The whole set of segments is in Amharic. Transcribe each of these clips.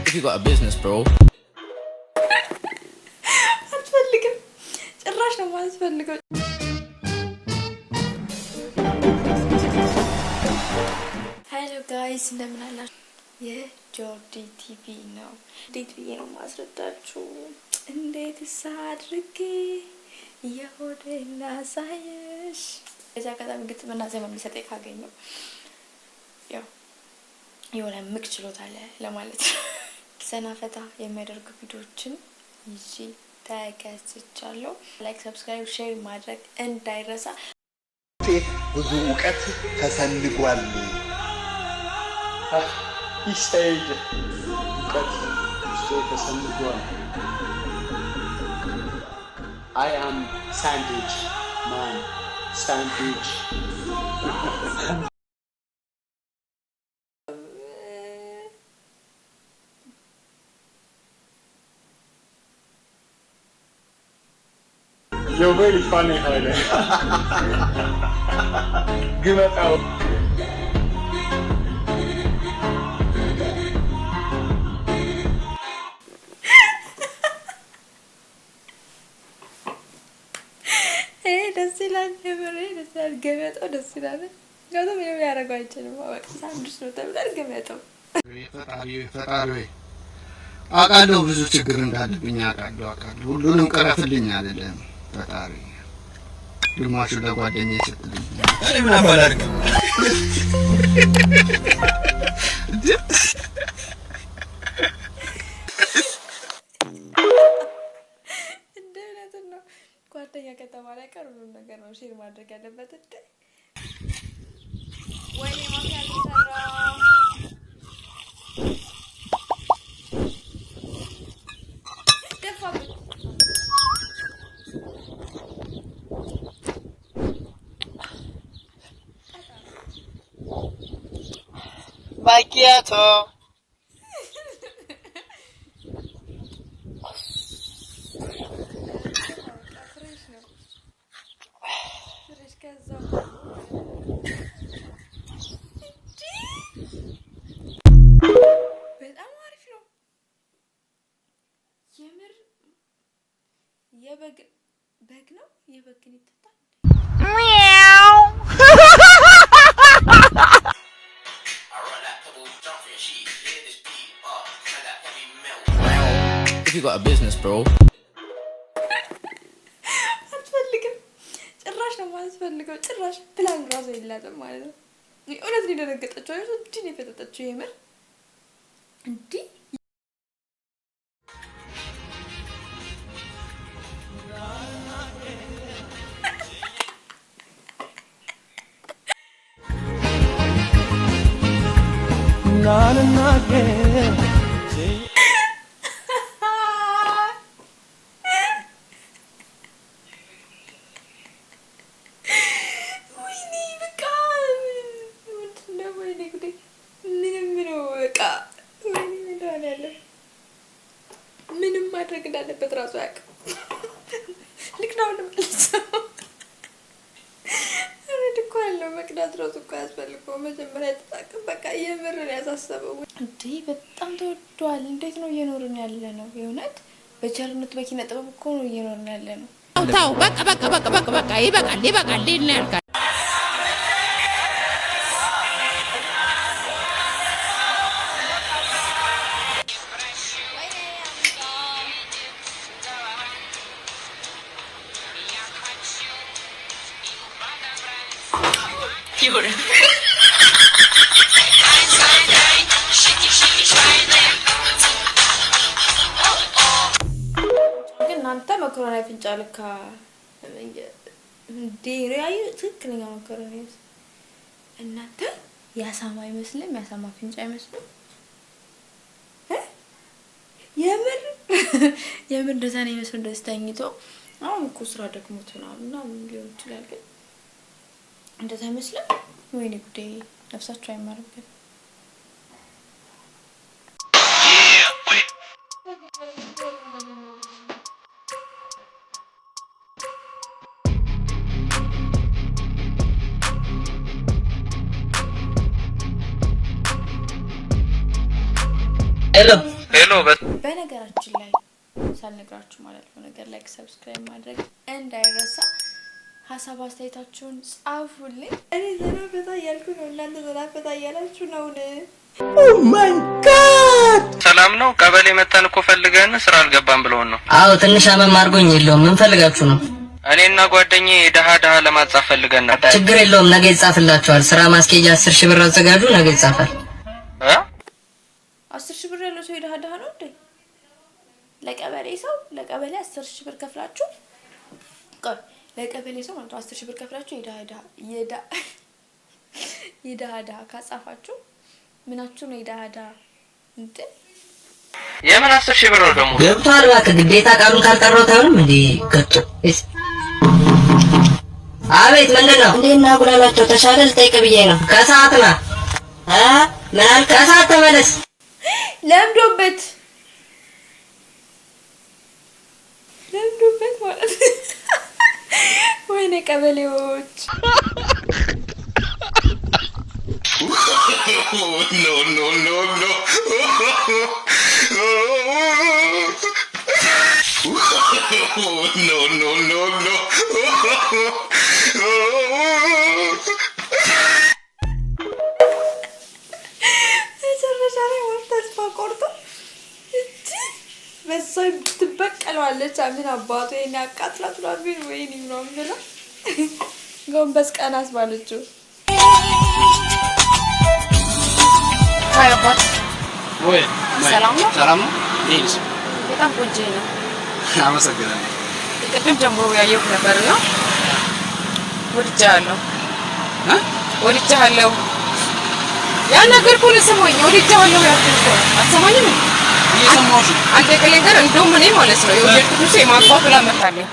If you got a business, bro. አትፈልግም ጭራሽ ነው ማስፈልገው ሄሎ ጋይስ እንደምን አላችሁ የጆርዲ ቲቪ ነው እንዴት ብዬ ነው ማስረዳችሁ እንዴት ሳድርጌ የሆዴና ሳይሽ እዛ ከዛም ግጥምና ዜማ የሚሰጠኝ ካገኘው ያው የሆነ ምክችሎት አለ ለማለት ሰናፈታ የሚያደርጉ ቪዲዮዎችን ይዤ ተከስቻለሁ ላይክ ሰብስክራይብ ሼር ማድረግ እንዳይረሳ ብዙ ዕውቀት ተሰንጓል ይሰይድ ዕውቀት ተሰንጓል I am sandwich man sandwich You're really funny, Haile. Give it out. Hey, does he like him? Does he give it or does he like it? I don't know where I'm going to go. I'm just not able to give it up. ፈጣሪ አቃለው ብዙ ችግር እንዳለብኝ አቃለው ሁሉንም ቀረፍልኝ አይደለም ፈጣሪ ግማሹ ለጓደኛዬ ሰጥልኝ እኔ ምን አባላርክ እንደነት ነው ጓደኛ ከተባለ ቀርቡ ነገር ነው ሼር ማድረግ ያለበት እንዴ ወይኔ ማካል ሰራ Macchiato. በጣም አሪፍ ነው የምር የበግ ነው የበግን ይተጣል If you got a business, bro. አትፈልግም ጭራሽ ነው ማስፈልገው ጭራሽ ፕላን ራሱ የላትም ማለት ነው እውነት ነው ደረገጠችው አይደል እንዴ ነው የፈጠጠችው የምር እንዴ ምንም ማድረግ እንዳለበት ራሱ ያውቃል ልክ ነው ነው መቅዳት ራሱ እኮ ያስፈልገው መጀመሪያ ተጣቀም በቃ የምርን ያሳሰበው እንዴ በጣም ተወዷል እንዴት ነው እየኖርን ያለ ነው የእውነት በቸርነት በኪነ ጥበብ እኮ ነው እየኖርን ያለ ነው ታው በቃ ይበቃል ሊል ያልቃል You're እናንተ መኮረኒ ፍንጫ ልካ ዲሪያዩ ትክክለኛ መኮረኒ እናንተ ያሳማ አይመስልም ያሳማ ፍንጫ አይመስልም የምር እንደዛ ነው የሚመስለው ደስተኝቶ አሁን እኮ ስራ ደክሞት ነው ሊሆን ይችላል ግን እንደዛ አይመስልም ወይኔ ጉዴ ነፍሳችሁ አይማርበት ሄሎ በነገራችን ላይ ሳልነግራችሁ ማለት ነው ነገር ላይክ ሰብስክራይብ ማድረግ እንዳይረሳ። ሀሳብ አስተያየታችሁን ጻፉልኝ። እኔ ዘና ፈታ እያልኩ ነው፣ እናንተ ዘና ፈታ እያላችሁ ነው። ኦ ማይ ጋድ ሰላም ነው። ቀበሌ መተን እኮ ፈልገን ስራ አልገባም ብለውን ነው። አዎ ትንሽ አመም አድርጎኝ። የለውም ምን ፈልጋችሁ ነው? እኔና ጓደኛዬ ደሃ ለማጻፍ ፈልገን ነበር። ችግር የለውም ነገ ይጻፍላችኋል። ስራ ማስኬጃ 10,000 ብር አዘጋጁ፣ ነገ ይጻፋል። 10,000 ብር ያለው ሰው ደሃ ነው እንዴ? ለቀበሌ 10,000 ብር ከፍላችሁ ለቀበሌ ሰው ማለት 10,000 ብር ከፍላችሁ የደሃ ካጻፋችሁ ምናችሁ ነው? የደሃ እንዴ የምን 10,000 ብር ነው ደግሞ? ገብቷል። እባክህ ግዴታ ቃሉን ካልጠራሁት አይሆንም እንዴ? ገጡ አቤት ምንድነው? እንዴና ጉላላቸው ተሻለ ልጠይቅ ብዬ ነው። ከሰዓት ና ምን አልክ? ከሰዓት ተመለስ። ለምዶበት ማለት ወይኔ ቀበሌዎች በሰው ትበቀለዋለች። አሚን አባቱ የኔ አቃጥላት ላቢን ወይኔ ነው ብላ ጎንበስ ቀናስ ባለችው ሃይ አባት ወይ ሰላም ነው? ሰላም ነው። ይሄስ በጣም ቆንጆ ነው። አመሰግናለሁ። ቅድም ጀምሮ ያየሁት ነበርና ወድጃለሁ። ያን ነገር እኮ ለሰማኝ ወድጃለሁ ያልኩት አትሰማኝም? እየሰማሁሽ አንተ ከለንገር እንደውም እኔ ማለት ነው የወደድኩት የማግባት ብላ መጣለኝ።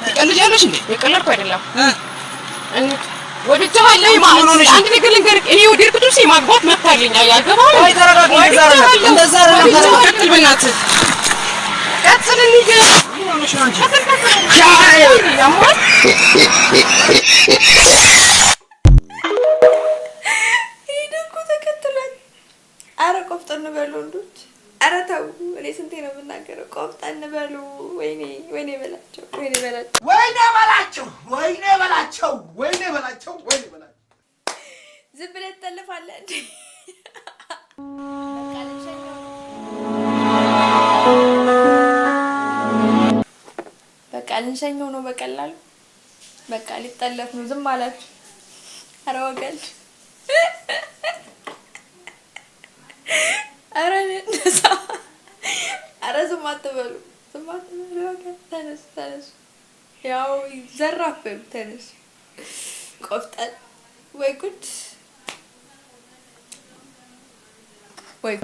ትቀልጃለሽ እንዴ? የቀለድኩ አይደለም። ወድጃለሁ ማለት አንድ ነገር ልንገርህ፣ እኔ የወደድኩት የማግባት መጣለኝ። አያገባም ወይ? ተረጋጋ። እንደዛ አይደለም። ቀጥል በእናትህ ቀጥልልኝ። ሆነሽ ነው እንጂ አረ ቆፍጠን በሉ ወንዶች፣ አረ ተው። እኔ ስንቴ ነው የምናገረው? ቆፍጠን በሉ። ወይኔ በላቸው። ዝም ብለህ ትጠልፋለህ እንዴ? በቃ ልንሸኘው ነው በቀላሉ። በቃ ሊጠለፍ ነው። ዝም አላችሁ። አረ ወገን አረ ነሳ። አረ ዝም አትበሉ። ተነሱ። ያው ዘራፍ በሉ። ተነሱ። ቆፍጠን። ወይ ጉድ ወይ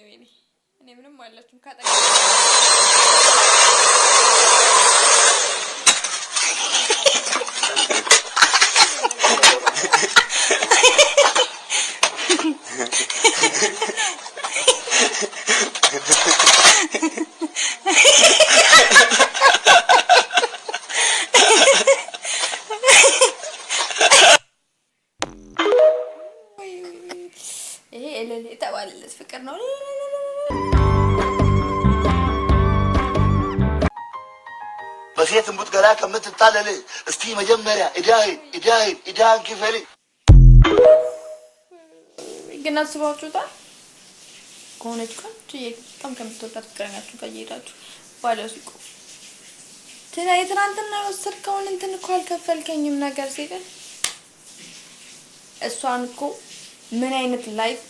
ወይኔ እኔ ምንም አላችሁ ካጣ ተባለለት ፍቅር ነው። በሴት እንቡጥ ገላ ከምትጣለል እስቲ መጀመሪያ ኢዳህን ክፈል። ግን አስባችሁታል? ከሆነች ቆንጆ በጣም ከምትወዳት ፍቅረኛችሁ ጋር እየሄዳችሁ ባለሱቁ ትናንትና የወሰድከውን እንትን እኮ አልከፈልከኝም ነገር ሲል እሷን እኮ ምን አይነት ላይፍ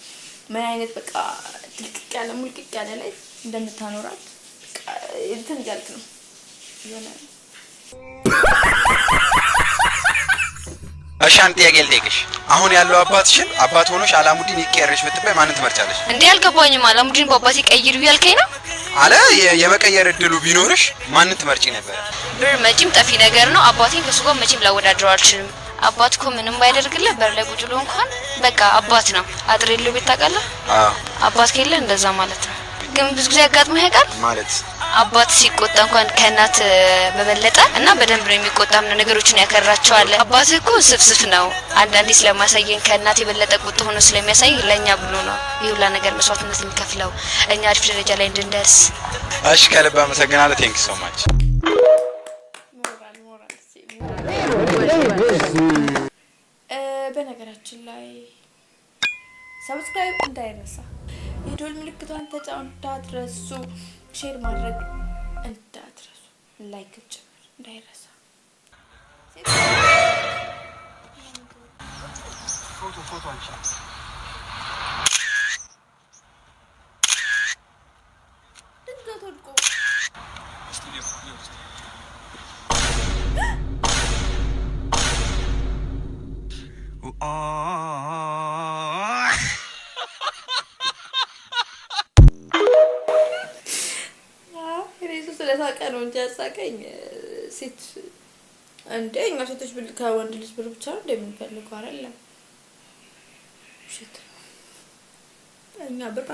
ምን አይነት በቃ ትልቅ ያለ ሙልቅ ያለ ላይ እንደምታኖራት እንትን ያልክ ነው የሆነ እሻን ጥያቄ ልጠይቅሽ። አሁን ያለው አባትሽን አባት ሆኖሽ አላሙዲን ይቀየርሽ ብትባይ ማንን ትመርጫለሽ? እንዴ አልገባኝም። አላሙዲን በአባቴ ቀይሩ ያልከኝ ነው? አለ የመቀየር እድሉ ቢኖርሽ ማንን ትመርጪ ነበር? ብር መቼም ጠፊ ነገር ነው። አባቴን ከሱ ጋር መቼም ላወዳድረው አልችልም። አባት እኮ ምንም ባይደርግልህ በር ላይ ቁጭ ብሎ እንኳን በቃ አባት ነው። አጥር የለው ቤት ታውቃለህ? አዎ አባት ከሌለ እንደዛ ማለት ነው። ግን ብዙ ጊዜ አጋጥሞህ ያውቃል? ማለት አባት ሲቆጣ እንኳን ከእናት በበለጠ እና በደንብ ነው የሚቆጣም ነው ነገሮችን ያከራቸዋል። አባት እኮ ስፍስፍ ነው። አንዳንዴ ስለማሳየን ከእናት የበለጠ ቁጣ ሆኖ ስለሚያሳይ ለኛ ብሎ ነው ይሁላ ነገር መስዋዕትነት የሚከፍለው እኛ አሪፍ ደረጃ ላይ እንድንደርስ። እሺ ከልብ አመሰግናለሁ። ቴንክ ዩ ሶ ማች። በነገራችን ላይ ሰብስክራይብ እንዳይረሳ፣ የደወል ምልክቷን ተጫኑ እንዳትረሱ፣ ሼር ማድረግ እንዳትረሱ፣ ላይክ ጭምር እንዳይረሳ። ፎቶ አንቺ ድንገት ወድቆ ስለሳቀ ነው እንጂ ያሳቀኝ ሴት እንደ እኛ ሴቶች ከወንድ ልጅ ብር ብቻ ነው እንደምንፈልገው አይደለም። ሽት እኛ ብር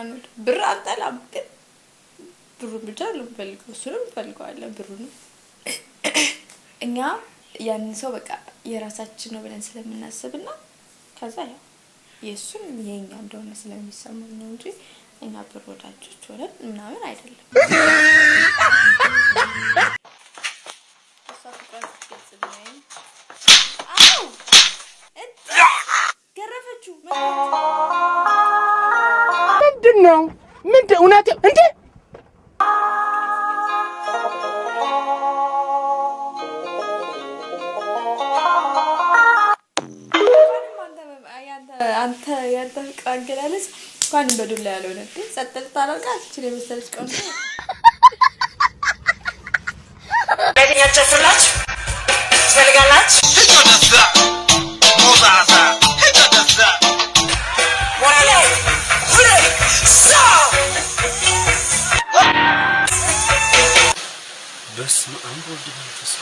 አንወድ፣ ብር አንጠላም፣ ግን ብሩን ብቻ ነው የምንፈልገው። እሱንም እንፈልገዋለን ብሩንም። እኛ ያንን ሰው በቃ የራሳችን ነው ብለን ስለምናስብና ከዛ ያው የእሱም የኛ እንደሆነ ስለሚሰማን ነው እንጂ እኛ ብር ወዳጆች ሆነን ምናምን አይደለም። ገረፈችው ምንድነው? እውነት እንዴ? አንተ ያንተ አገላለጽ እንኳን በዱላ ያለው ነው። ጸጥታ ታላልቃ አትችል የመሰለች ቆንጆ ለኛቸው ፍላች ትፈልጋላች ሂደደዛ ሞዛዛ ሂደደዛ ወራለ ሁሌ ሳ በስመ አብ ወወልድ ወመንፈስ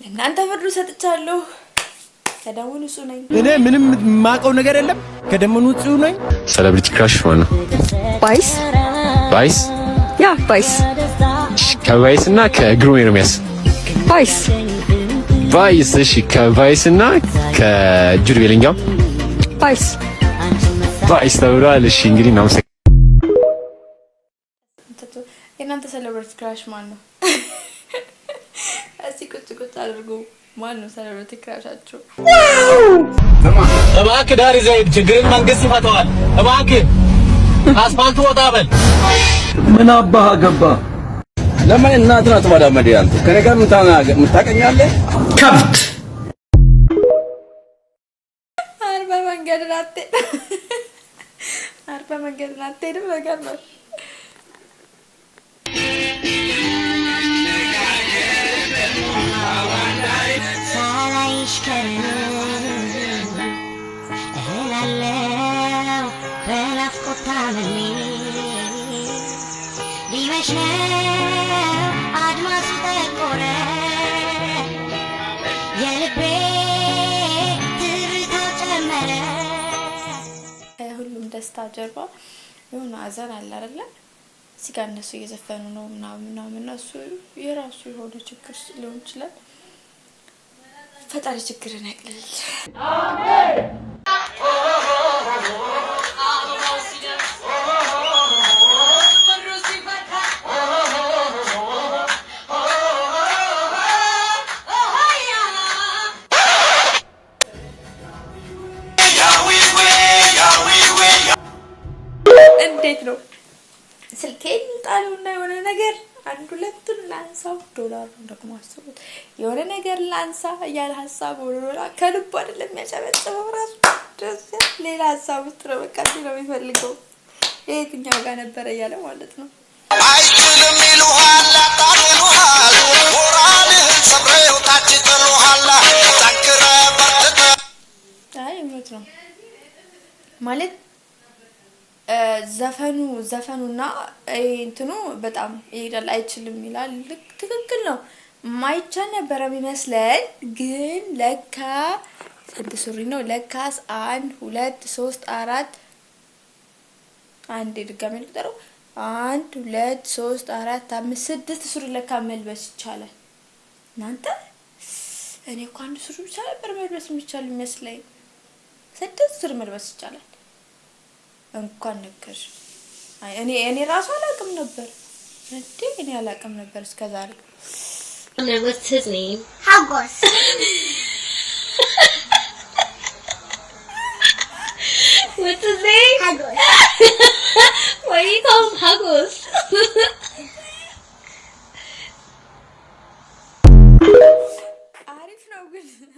እናንተ ፍርዱ ሰጥቻለሁ። ከደሙ ንጹህ ነኝ። እኔ ምንም ማቀው ነገር የለም። ከደሙ ንጹህ ነኝ። ሴሌብሪቲ ክራሽ ማን ነው? ባይስ ያ ባይስ ከቫይስ እና ከግሩም ኤርሚያስ ባይስ። እሺ ከቫይስ እና ከጁድ ቤሊንጋም ባይስ ተብሏል። እሺ እንግዲህ ነው እናንተ ሴሌብሪቲ ክራሽ ማን ነው? እስቲ ቁጭ አድርጉ። ማን ነው ሴሌብሪቲ ክራሻችሁ? እባክህ ዳር ይዘህ ችግርን መንግስት ይፈታዋል። እባክህ አስፋልቱ ወጣ በል። ምን አባህ ገባ? ለምን እናትን አትማዳመድ? አንተ ከኔ ጋር የምታቀኛለህ ከብት። አርባ መንገድ አትሄድም ነገር ነው። ሳላይሽ ከርሜ እህላለሁ በናፍቆት ታምሜ ሊመሽ ነው አድማሱ ጠቆረ የልቤ ትርታ ጨመረ። ሁሉም ደስታ ጀርባ የሆነ ሀዘን አለ አይደለ? እዚህ ጋር እነሱ እየዘፈኑ ነው ምናምን እሱ የራሱ የሆነ ችግር ሊሆን ይችላል። ፈጣሪ ችግርን ያቅልል። አሜን። ልጣለውና የሆነ ነገር አንድ ሁለቱን ላንሳው። ዶላር ደግሞ አስቡት የሆነ ነገር ላንሳ እያለ ሀሳብ ወሮራ ከልቡ አይደለም የሚያጨበጭበው ራሱ ሌላ ሀሳብ ውስጥ ነው በቃ ነው የሚፈልገው የትኛው ጋር ነበር እያለ ማለት ነው። አይችልም ይሉሃል አጣሉሃል ሞራልህን ሰብረው ታች ጥሉሃል ጠንክረህ በርትተህ አይ እውነት ነው ማለት ዘፈኑና እንትኑ በጣም ይላል አይችልም ይላል ልክ ትክክል ነው። ማይቻል ነበር የሚመስለኝ ግን ለካ ስንት ሱሪ ነው ለካስ 1 2 3 4 አንድ ድጋሜ ልጠረው 1 2 3 4 5 6 ሱሪ ለካ መልበስ ይቻላል። እናንተ እኔ እኮ አንድ ሱሪ ብቻ ነበር መልበስ የሚቻል የሚመስለኝ 6 ሱሪ መልበስ ይቻላል። እንኳን ነገርሽ አይ እኔ ራሱ አላውቅም ነበር እንዴ እኔ አላውቅም ነበር እስከዛሬ። What's his name? Hagos. What's his name? Hagos. Why do you call him Hagos?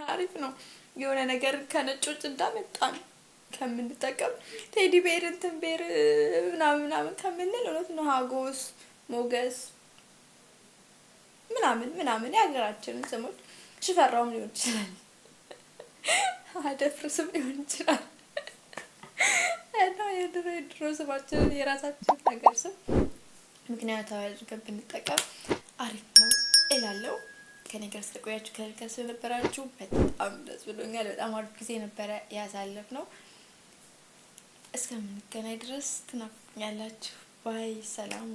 አሪፍ ነው የሆነ ነገር ከነጮች እንዳመጣን ከምንጠቀም ቴዲ ቤር እንትን ቤር ምናምን ከምንል እውነት ነው ሀጎስ ሞገስ ምናምን የሀገራችንን ስሞች ሽፈራውም ሊሆን ይችላል አደፍርስም ሊሆን ይችላል እና የድሮ ስማችንን የራሳችን ነገር ስም ምክንያታዊ አድርገን ብንጠቀም አሪፍ ነው እላለሁ። ከኔ ጋር ስለቆያችሁ ከልከል ስለነበራችሁ በጣም ደስ ብሎኛል። በጣም አሪፍ ጊዜ ነበረ ያሳለፍነው። እስከምንገናኝ ድረስ ትናፍቁኛላችሁ። ባይ ሰላም